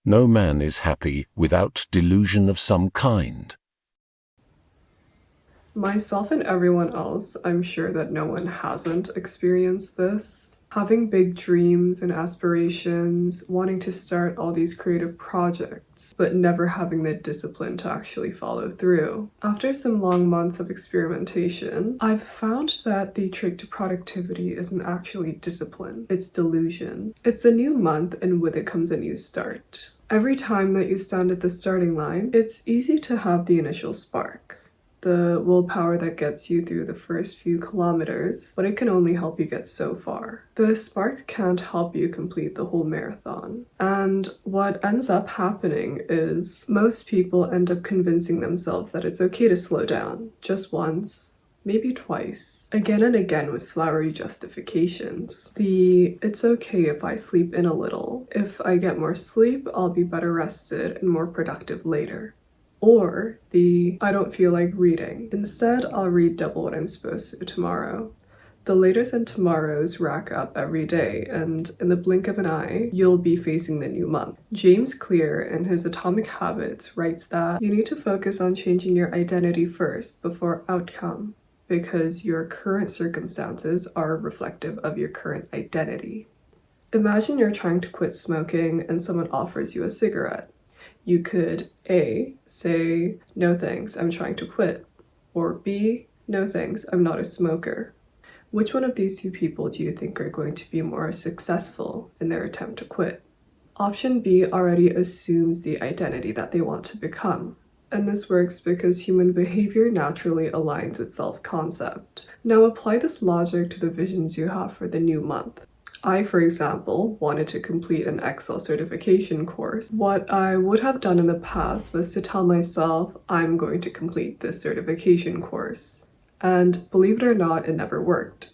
No man is happy without delusion of some kind. Myself and everyone else, I'm sure that no one hasn't experienced this. Having big dreams and aspirations, wanting to start all these creative projects, but never having the discipline to actually follow through. After some long months of experimentation, I've found that the trick to productivity isn't actually discipline, it's delusion. It's a new month, and with it comes a new start. Every time that you stand at the starting line, it's easy to have the initial spark, the willpower that gets you through the first few kilometers, but it can only help you get so far. The spark can't help you complete the whole marathon. And what ends up happening is most people end up convincing themselves that it's okay to slow down just once, maybe twice, again and again with flowery justifications. It's okay if I sleep in a little. If I get more sleep, I'll be better rested and more productive later. Or I don't feel like reading. Instead, I'll read double what I'm supposed to tomorrow. The laters and tomorrows rack up every day, and in the blink of an eye, you'll be facing the new month. James Clear, in his Atomic Habits, writes that you need to focus on changing your identity first before outcome, because your current circumstances are reflective of your current identity. Imagine you're trying to quit smoking and someone offers you a cigarette. You could A, say, no thanks, I'm trying to quit, or B, no thanks, I'm not a smoker. Which one of these two people do you think are going to be more successful in their attempt to quit? Option B already assumes the identity that they want to become. And this works because human behavior naturally aligns with self-concept. Now apply this logic to the visions you have for the new month. I, for example, wanted to complete an Excel certification course. What I would have done in the past was to tell myself, I'm going to complete this certification course. And believe it or not, it never worked.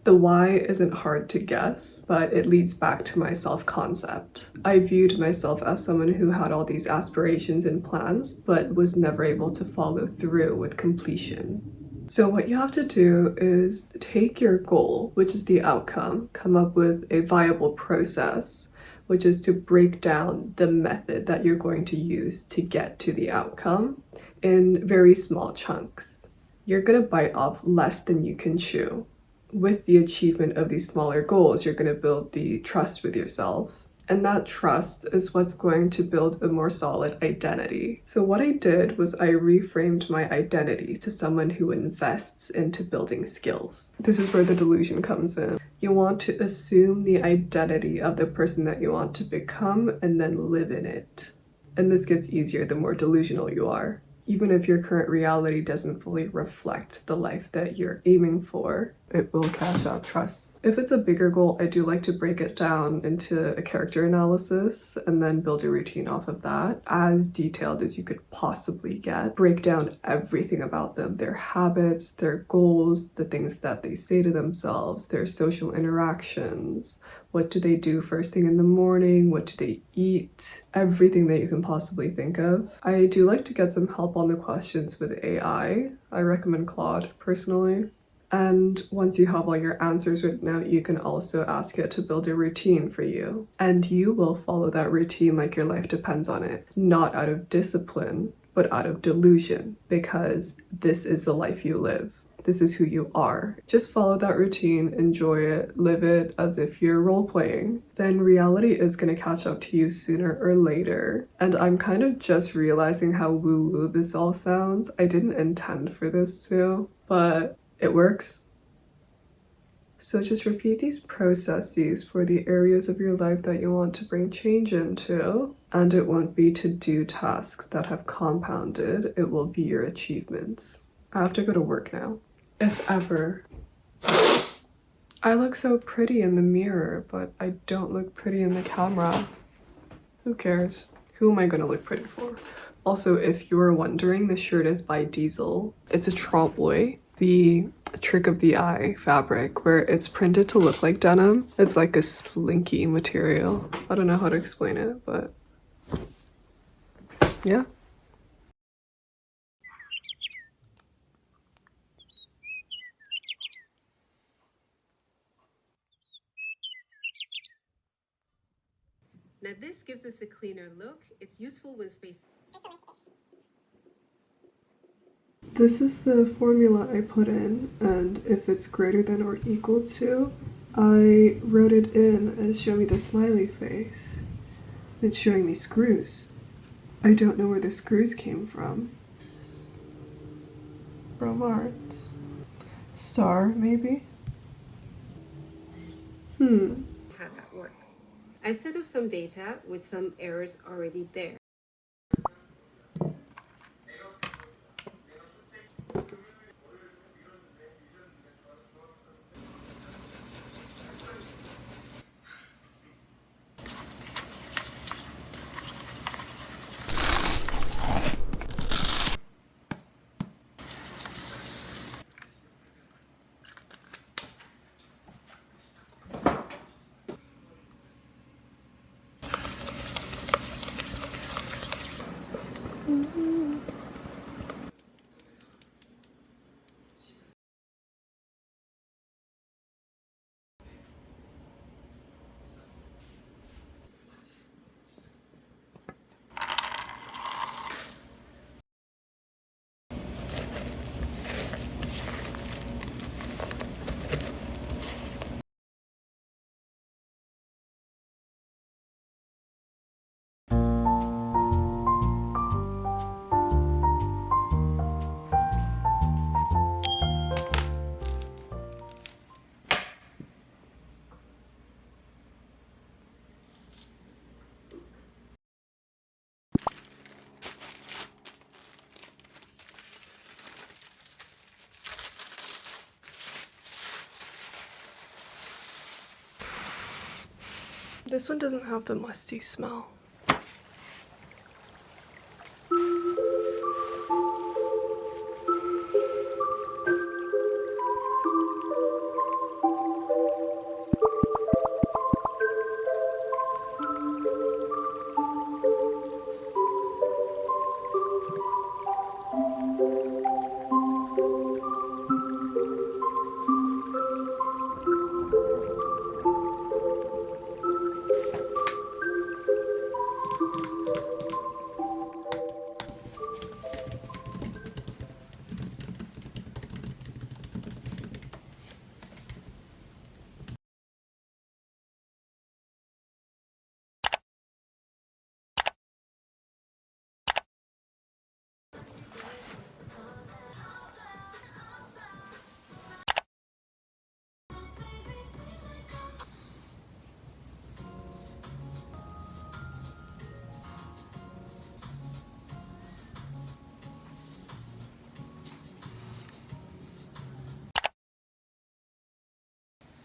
The why isn't hard to guess, but it leads back to my self-concept. I viewed myself as someone who had all these aspirations and plans, but was never able to follow through with completion. So what you have to do is take your goal, which is the outcome, come up with a viable process, which is to break down the method that you're going to use to get to the outcome in very small chunks. You're going to bite off less than you can chew. With the achievement of these smaller goals, you're going to build the trust with yourself. And that trust is what's going to build a more solid identity. So what I did was I reframed my identity to someone who invests into building skills. This is where the delusion comes in. You want to assume the identity of the person that you want to become and then live in it. And this gets easier the more delusional you are. Even if your current reality doesn't fully reflect the life that you're aiming for, it will catch up, trust. If it's a bigger goal, I do like to break it down into a character analysis and then build a routine off of that, as detailed as you could possibly get. Break down everything about them, their habits, their goals, the things that they say to themselves, their social interactions. What do they do first thing in the morning? What do they eat? Everything that you can possibly think of. I do like to get some help on the questions with AI. I recommend Claude personally. And once you have all your answers written out, you can also ask it to build a routine for you. And you will follow that routine like your life depends on it. Not out of discipline, but out of delusion, because this is the life you live. This is who you are. Just follow that routine, enjoy it, live it as if you're role-playing. Then reality is gonna catch up to you sooner or later. And I'm kind of just realizing how woo-woo this all sounds. I didn't intend for this to, but it works. So just repeat these processes for the areas of your life that you want to bring change into, and it won't be to-do tasks that have compounded, it will be your achievements. I have to go to work now. If ever. I look so pretty in the mirror, but I don't look pretty in the camera. Who cares? Who am I gonna look pretty for? Also, if you were wondering, this shirt is by Diesel. It's a trompe-l'oeil, the trick of the eye fabric, where it's printed to look like denim. It's like a slinky material. I don't know how to explain it, but yeah. Now this gives us a cleaner look. It's useful with space. This is the formula I put in, and if it's greater than or equal to, I wrote it in as show me the smiley face. It's showing me screws. I don't know where the screws came from. From art. Star, maybe? How that works. I set up some data with some errors already there. This one doesn't have the musty smell.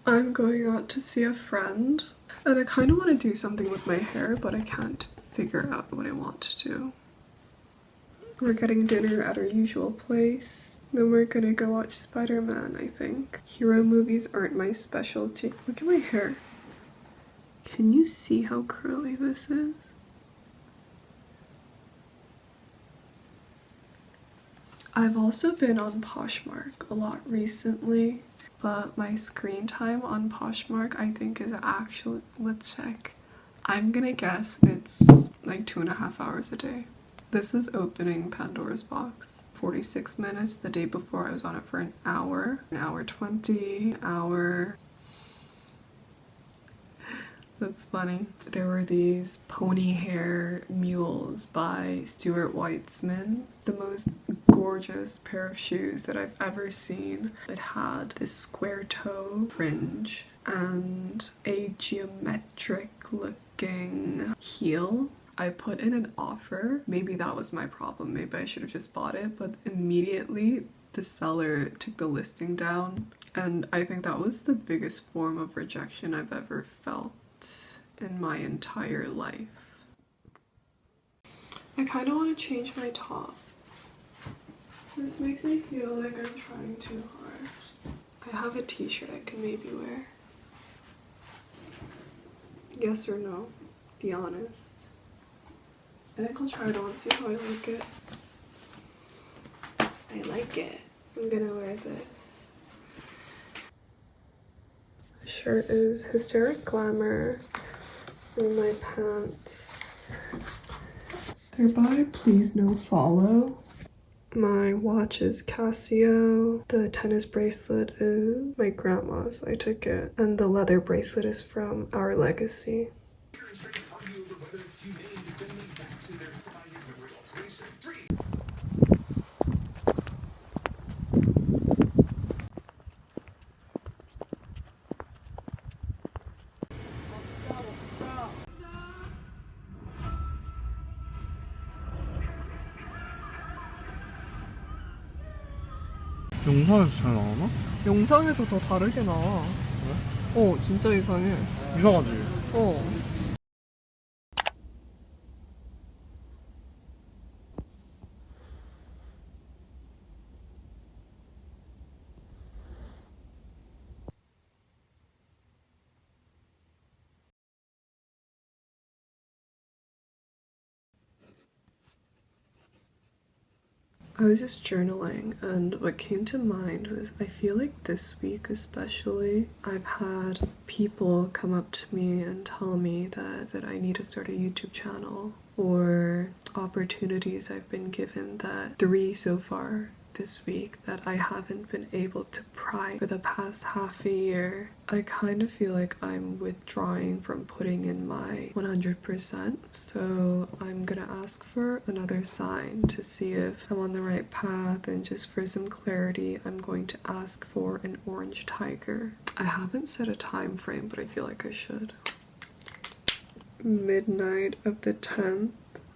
I'm going out to see a friend, and I kind of want to do something with my hair, but I can't figure out what I want to do. We're getting dinner at our usual place, then we're gonna go watch Spider-Man, I think. Hero movies aren't my specialty. Look at my hair. Can you see how curly this is? I've also been on Poshmark a lot recently, but my screen time on Poshmark I think is actually, let's check. I'm gonna guess it's like 2.5 hours a day. This is opening Pandora's box. 46 minutes. The day before I was on it for an hour 20, an hour. That's funny. There were these pony hair mules by Stuart Weitzman. The most gorgeous pair of shoes that I've ever seen. It had this square toe fringe and a geometric looking heel. I put in an offer. Maybe that was my problem. Maybe I should have just bought it, but immediately the seller took the listing down, and I think that was the biggest form of rejection I've ever felt in my entire life. I kind of want to change my top. This makes me feel like I'm trying too hard. I have a t-shirt I can maybe wear. Yes or no? Be honest. I think I'll try it on, see how I like it. I like it. I'm gonna wear this. The shirt is Hysteric Glamour. And my pants. They're by Pleasenofollow. My watch is CASIO. The tennis bracelet is my grandma's. I took it. And the leather bracelet is from Our Legacy. 영상에서 잘 나오나? 영상에서 더 다르게 나와. 어, 진짜 이상해. 이상하지? 어. I was just journaling, and what came to mind was I feel like this week especially, I've had people come up to me and tell me that I need to start a YouTube channel, or opportunities I've been given, that 3 so far this week that I haven't been able to pry for the past half a year. I kind of feel like I'm withdrawing from putting in my 100%, so I'm gonna ask for another sign to see if I'm on the right path, and just for some clarity, I'm going to ask for an orange tiger. I haven't set a time frame, but I feel like I should. Midnight of the 10th.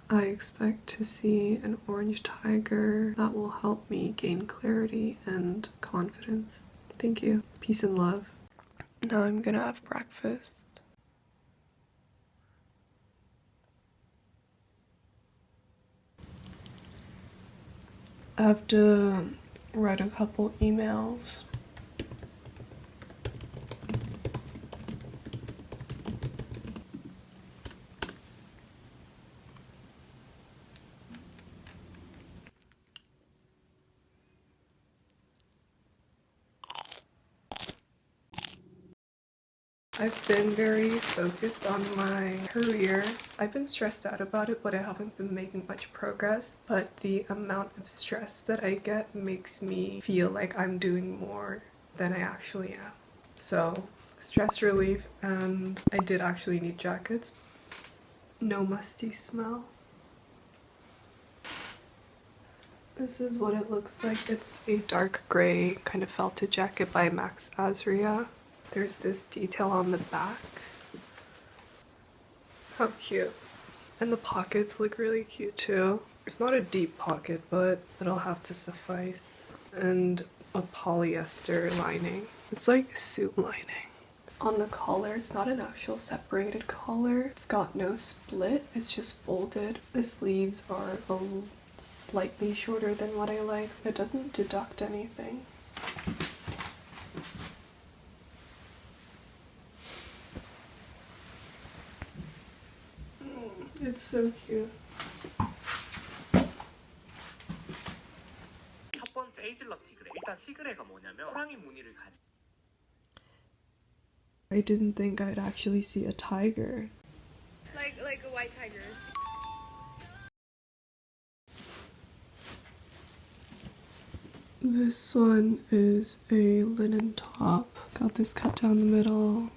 I expect to see an orange tiger that will help me gain clarity and confidence. Thank you. Peace and love. Now I'm gonna have breakfast. I have to write a couple emails. I've been very focused on my career. I've been stressed out about it, but I haven't been making much progress. But the amount of stress that I get makes me feel like I'm doing more than I actually am. So, stress relief, and I did actually need jackets. No musty smell. This is what it looks like. It's a dark gray kind of felted jacket by Max Azria. There's this detail on the back. How cute. And the pockets look really cute too. It's not a deep pocket, but it'll have to suffice. And a polyester lining. It's like suit lining. On the collar, it's not an actual separated collar. It's got no split, it's just folded. The sleeves are slightly shorter than what I like. It doesn't deduct anything. It's so cute. 첫 번째 헤이즐넛 티그레. 일단 티그레가 뭐냐면 호랑이 무늬를 가진. I didn't think I'd actually see a tiger. Like a white tiger. This one is a linen top. Got this cut down the middle.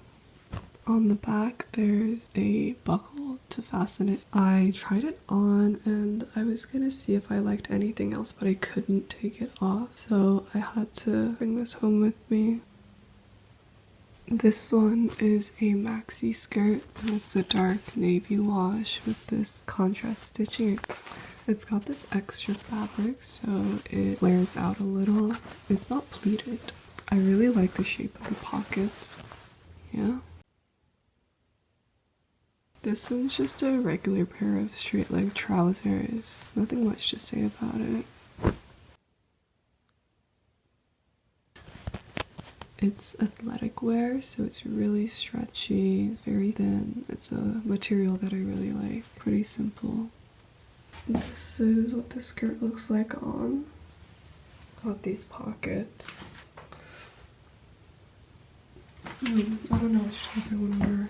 On the back, there's a buckle to fasten it. I tried it on and I was gonna see if I liked anything else, but I couldn't take it off, so I had to bring this home with me. This one is a maxi skirt, and it's a dark navy wash with this contrast stitching. It's got this extra fabric, so it flares out a little. It's not pleated. I really like the shape of the pockets. Yeah. This one's just a regular pair of straight leg trousers. Nothing much to say about it. It's athletic wear, so it's really stretchy, very thin. It's a material that I really like. Pretty simple. This is what the skirt looks like on. Got these pockets. I don't know which type I want to wear.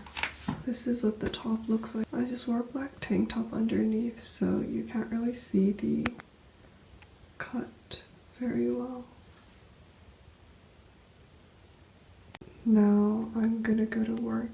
This is what the top looks like. I just wore a black tank top underneath, so you can't really see the cut very well. Now I'm gonna go to work.